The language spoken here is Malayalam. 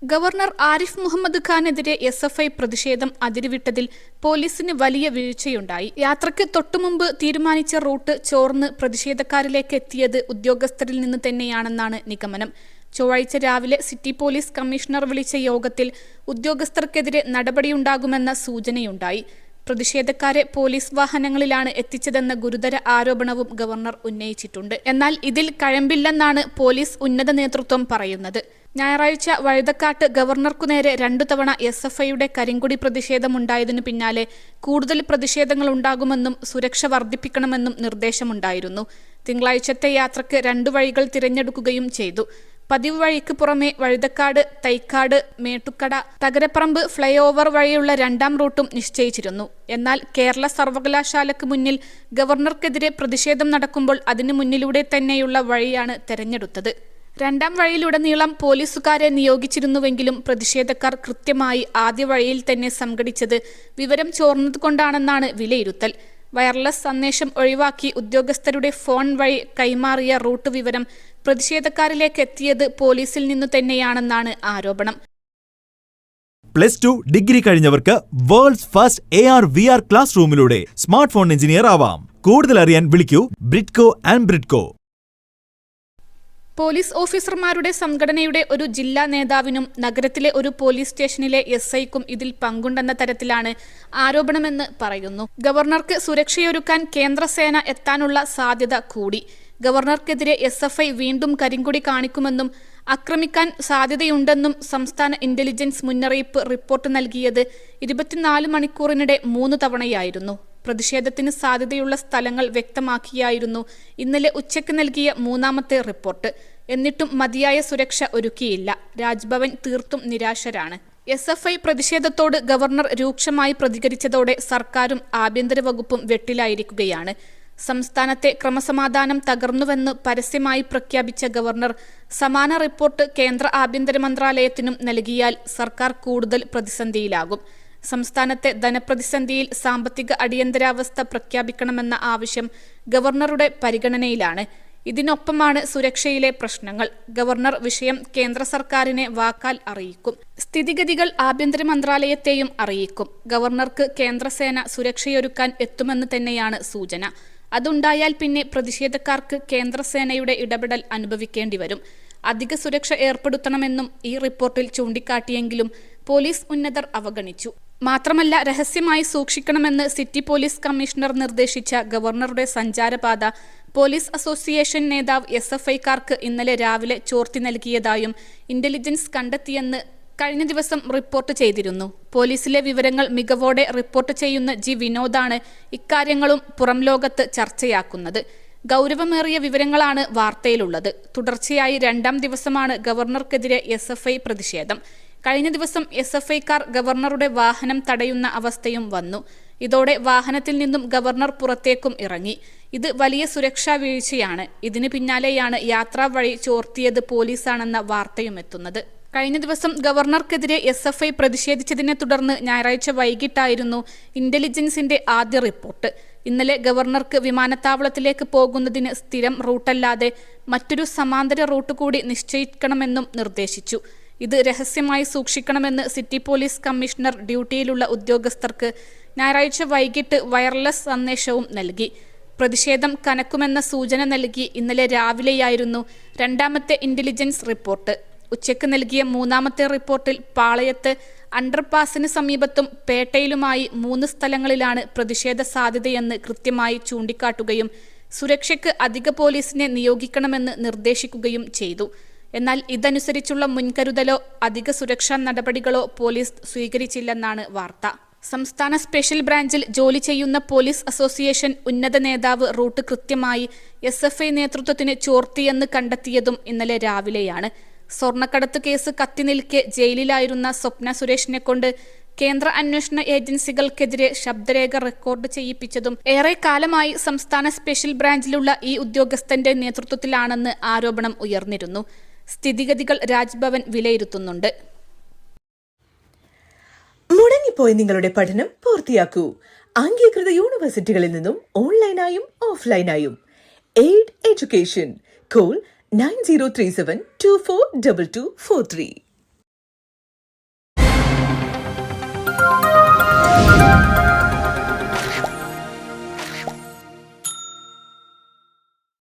ഗവർണർ ആരിഫ് മുഹമ്മദ് ഖാനെതിരെ SFI പ്രതിഷേധം അതിരുവിട്ടതിൽ പോലീസിന് വലിയ വീഴ്ചയുണ്ടായി. യാത്രയ്ക്ക് തൊട്ടുമുമ്പ് തീരുമാനിച്ച റൂട്ട് ചോർന്ന് പ്രതിഷേധക്കാരിലേക്ക് എത്തിയത് ഉദ്യോഗസ്ഥരിൽ നിന്ന് തന്നെയാണെന്നാണ് നിഗമനം. ചൊവ്വാഴ്ച രാവിലെ സിറ്റി പോലീസ് കമ്മീഷണർ വിളിച്ച യോഗത്തിൽ ഉദ്യോഗസ്ഥർക്കെതിരെ നടപടിയുണ്ടാകുമെന്ന സൂചനയുണ്ടായി. പ്രതിഷേധക്കാരെ പോലീസ് വാഹനങ്ങളിലാണ് എത്തിച്ചതെന്ന ഗുരുതര ആരോപണവും ഗവർണർ ഉന്നയിച്ചിട്ടുണ്ട്. എന്നാൽ ഇതിൽ കഴമ്പില്ലെന്നാണ് പോലീസ് ഉന്നത നേതൃത്വം പറയുന്നത്. ഞായറാഴ്ച വഴുതക്കാട്ട് ഗവർണർക്കു നേരെ 2 തവണ SFIയുടെ കരിങ്കൊടി പ്രതിഷേധമുണ്ടായതിനു പിന്നാലെ കൂടുതൽ പ്രതിഷേധങ്ങൾ ഉണ്ടാകുമെന്നും സുരക്ഷ വർദ്ധിപ്പിക്കണമെന്നും നിർദ്ദേശമുണ്ടായിരുന്നു. തിങ്കളാഴ്ചത്തെ യാത്രയ്ക്ക് 2 വഴികൾ തിരഞ്ഞെടുക്കുകയും ചെയ്തു. പതിവ് വഴിക്ക് പുറമെ വഴുതക്കാട്, തൈക്കാട്, മേട്ടുക്കട, തകരപ്പറമ്പ് ഫ്ലൈ ഓവർ വഴിയുള്ള 2ാം റൂട്ടും നിശ്ചയിച്ചിരുന്നു. എന്നാൽ കേരള സർവകലാശാലയ്ക്ക് മുന്നിൽ ഗവർണർക്കെതിരെ പ്രതിഷേധം നടക്കുമ്പോൾ അതിനു മുന്നിലൂടെ തന്നെയുള്ള വഴിയാണ് തെരഞ്ഞെടുത്തത്. 2ാം വഴിയിലുടനീളം പോലീസുകാരെ നിയോഗിച്ചിരുന്നുവെങ്കിലും പ്രതിഷേധക്കാർ കൃത്യമായി ആദ്യ വഴിയിൽ തന്നെ സംഘടിച്ചത് വിവരം ചോർന്നതുകൊണ്ടാണെന്നാണ് വിലയിരുത്തൽ. വയർലെസ് സന്ദേശം ഒഴിവാക്കി ഉദ്യോഗസ്ഥരുടെ ഫോൺ വഴി കൈമാറിയ റൂട്ട് വിവരം പ്രതിഷേധക്കാരിലേക്ക് എത്തിയത് പോലീസിൽ നിന്നു തന്നെയാണെന്നാണ് ആരോപണം. +2 ഡിഗ്രി കഴിഞ്ഞവർക്ക് വേൾഡ്സ് ഫസ്റ്റ് AR/VR ക്ലാസ് റൂമിലൂടെ സ്മാർട്ട് ഫോൺ എഞ്ചിനീയർ ആവാം. കൂടുതൽ അറിയാൻ വിളിക്കൂ ബ്രിഡ്കോ ആൻഡ് ബ്രിഡ്കോ. പോലീസ് ഓഫീസർമാരുടെ സംഘടനയുടെ ഒരു ജില്ലാ നേതാവിനും നഗരത്തിലെ ഒരു പോലീസ് സ്റ്റേഷനിലെ SIക്കും ഇതിൽ പങ്കുണ്ടെന്ന തരത്തിലാണ് ആരോപണമെന്ന് പറയുന്നു. ഗവർണർക്ക് സുരക്ഷയൊരുക്കാൻ കേന്ദ്രസേന എത്താനുള്ള സാധ്യത കൂടി. ഗവർണർക്കെതിരെ SFI വീണ്ടും കരിങ്കൊടി കാണിക്കുമെന്നും ആക്രമിക്കാൻ സാധ്യതയുണ്ടെന്നും സംസ്ഥാന ഇന്റലിജൻസ് മുന്നറിയിപ്പ് റിപ്പോർട്ട് നൽകിയത് 24 മണിക്കൂറിനിടെ 3 തവണയായിരുന്നു. പ്രതിഷേധത്തിന് സാധ്യതയുള്ള സ്ഥലങ്ങൾ വ്യക്തമാക്കിയായിരുന്നു ഇന്നലെ ഉച്ചയ്ക്ക് നൽകിയ 3ാമത്തെ റിപ്പോർട്ട്. എന്നിട്ടും മതിയായ സുരക്ഷ ഒരുക്കിയില്ല. രാജ്ഭവൻ തീർത്തും നിരാശരാണ്. SFI പ്രതിഷേധത്തോട് ഗവർണർ രൂക്ഷമായി പ്രതികരിച്ചതോടെ സർക്കാരും ആഭ്യന്തര വകുപ്പും വെട്ടിലായിരിക്കുകയാണ്. സംസ്ഥാനത്തെ ക്രമസമാധാനം തകർന്നുവെന്ന് പരസ്യമായി പ്രഖ്യാപിച്ച ഗവർണർ സമാന റിപ്പോർട്ട് കേന്ദ്ര ആഭ്യന്തര മന്ത്രാലയത്തിനും നൽകിയാൽ സർക്കാർ കൂടുതൽ പ്രതിസന്ധിയിലാകും. സംസ്ഥാനത്തെ ധനപ്രതിസന്ധിയിൽ സാമ്പത്തിക അടിയന്തരാവസ്ഥ പ്രഖ്യാപിക്കണമെന്ന ആവശ്യം ഗവർണറുടെ പരിഗണനയിലാണ്. ഇതിനൊപ്പമാണ് സുരക്ഷയിലെ പ്രശ്നങ്ങൾ. ഗവർണർ വിഷയം കേന്ദ്ര സർക്കാരിനെ വാക്കാൽ അറിയിക്കും. സ്ഥിതിഗതികൾ ആഭ്യന്തര മന്ത്രാലയത്തെയും അറിയിക്കും. ഗവർണർക്ക് കേന്ദ്രസേന സുരക്ഷയൊരുക്കാൻ എത്തുമെന്ന് തന്നെയാണ് സൂചന. അതുണ്ടായാൽ പിന്നെ പ്രതിഷേധക്കാർക്ക് കേന്ദ്രസേനയുടെ ഇടപെടൽ അനുഭവിക്കേണ്ടി വരും. അധിക സുരക്ഷ ഏർപ്പെടുത്തണമെന്നും ഈ റിപ്പോർട്ടിൽ ചൂണ്ടിക്കാട്ടിയെങ്കിലും പോലീസ് ഉന്നതർ അവഗണിച്ചു. മാത്രമല്ല രഹസ്യമായി സൂക്ഷിക്കണമെന്ന് സിറ്റി പോലീസ് കമ്മീഷണർ നിർദ്ദേശിച്ച ഗവർണറുടെ സഞ്ചാരപാത പോലീസ് അസോസിയേഷൻ നേതാവ് SFIക്കാർക്ക് ഇന്നലെ രാവിലെ ചോർത്തി നൽകിയതായും ഇന്റലിജൻസ് കണ്ടെത്തിയെന്ന് കഴിഞ്ഞ ദിവസം റിപ്പോർട്ട് ചെയ്തിരുന്നു. പോലീസിലെ വിവരങ്ങൾ മികവോടെ റിപ്പോർട്ട് ചെയ്യുന്ന വിനോദാണ് ഇക്കാര്യങ്ങളും പുറം ലോകത്ത് ചർച്ചയാക്കുന്നത്. ഗൗരവമേറിയ വിവരങ്ങളാണ് വാർത്തയിലുള്ളത്. തുടർച്ചയായി 2ാം ദിവസമാണ് ഗവർണർക്കെതിരെ SFI പ്രതിഷേധം. കഴിഞ്ഞ ദിവസം SFIക്കാർ ഗവർണറുടെ വാഹനം തടയുന്ന അവസ്ഥയും വന്നു. ഇതോടെ വാഹനത്തിൽ നിന്നും ഗവർണർ പുറത്തേക്കും ഇറങ്ങി. ഇത് വലിയ സുരക്ഷാ വീഴ്ചയാണ്. ഇതിന് പിന്നാലെയാണ് യാത്രാ വഴി ചോർത്തിയത് പോലീസാണെന്ന വാർത്തയും എത്തുന്നത്. കഴിഞ്ഞ ദിവസം ഗവർണർക്കെതിരെ SFI പ്രതിഷേധിച്ചതിനെ തുടർന്ന് ഞായറാഴ്ച വൈകിട്ടായിരുന്നു ഇന്റലിജൻസിന്റെ ആദ്യ റിപ്പോർട്ട്. ഇന്നലെ ഗവർണർക്ക് വിമാനത്താവളത്തിലേക്ക് പോകുന്നതിന് സ്ഥിരം റൂട്ടല്ലാതെ മറ്റൊരു സമാന്തര റൂട്ട് കൂടി നിശ്ചയിക്കണമെന്നും നിർദ്ദേശിച്ചു. ഇത് രഹസ്യമായി സൂക്ഷിക്കണമെന്ന് സിറ്റി പോലീസ് കമ്മീഷണർ ഡ്യൂട്ടിയിലുള്ള ഉദ്യോഗസ്ഥർക്ക് ഞായറാഴ്ച വൈകിട്ട് വയർലെസ് സന്ദേശവും നൽകി. പ്രതിഷേധം കനക്കുമെന്ന സൂചന നൽകി ഇന്നലെ രാവിലെയായിരുന്നു 2ാമത്തെ ഇന്റലിജൻസ് റിപ്പോർട്ട്. ഉച്ചയ്ക്ക് നൽകിയ 3ാമത്തെ റിപ്പോർട്ടിൽ പാളയത്ത് അണ്ടർപാസിന് സമീപത്തും പേട്ടയിലുമായി 3 സ്ഥലങ്ങളിലാണ് പ്രതിഷേധ സാധ്യതയെന്ന് കൃത്യമായി ചൂണ്ടിക്കാട്ടുകയും സുരക്ഷയ്ക്ക് അധിക പോലീസിനെ നിയോഗിക്കണമെന്ന് നിർദ്ദേശിക്കുകയും ചെയ്തു. എന്നാൽ ഇതനുസരിച്ചുള്ള മുൻകരുതലോ അധിക സുരക്ഷാ നടപടികളോ പോലീസ് സ്വീകരിച്ചില്ലെന്നാണ് വാർത്ത. സംസ്ഥാന സ്പെഷ്യൽ ബ്രാഞ്ചിൽ ജോലി ചെയ്യുന്ന പോലീസ് അസോസിയേഷൻ ഉന്നത നേതാവ് റൂട്ട് കൃത്യമായി SFI നേതൃത്വത്തിന് ചോർത്തിയെന്ന് കണ്ടെത്തിയതും ഇന്നലെ രാവിലെയാണ്. സ്വർണ്ണക്കടത്ത് കേസ് കത്തിനിൽക്കെ ജയിലിലായിരുന്ന സ്വപ്ന സുരേഷിനെ കൊണ്ട് കേന്ദ്ര അന്വേഷണ ഏജൻസികൾക്കെതിരെ ശബ്ദരേഖ റെക്കോർഡ് ചെയ്യിപ്പിച്ചതും ഏറെ കാലമായി സംസ്ഥാന സ്പെഷ്യൽ ബ്രാഞ്ചിലുള്ള ഈ ഉദ്യോഗസ്ഥന്റെ നേതൃത്വത്തിലാണെന്ന് ആരോപണം ഉയർന്നിരുന്നു. സ്ഥിതിഗതികൾ രാജ്ഭവൻ വിലയിരുത്തുന്നുണ്ട്. മുടങ്ങിപ്പോയി നിങ്ങളുടെ പഠനം പൂർത്തിയാക്കൂ. അംഗീകൃത യൂണിവേഴ്സിറ്റികളിൽ നിന്നും ഓൺലൈനായും ഓഫ്ലൈനായും. Aid Education. കോൾ 9037242243.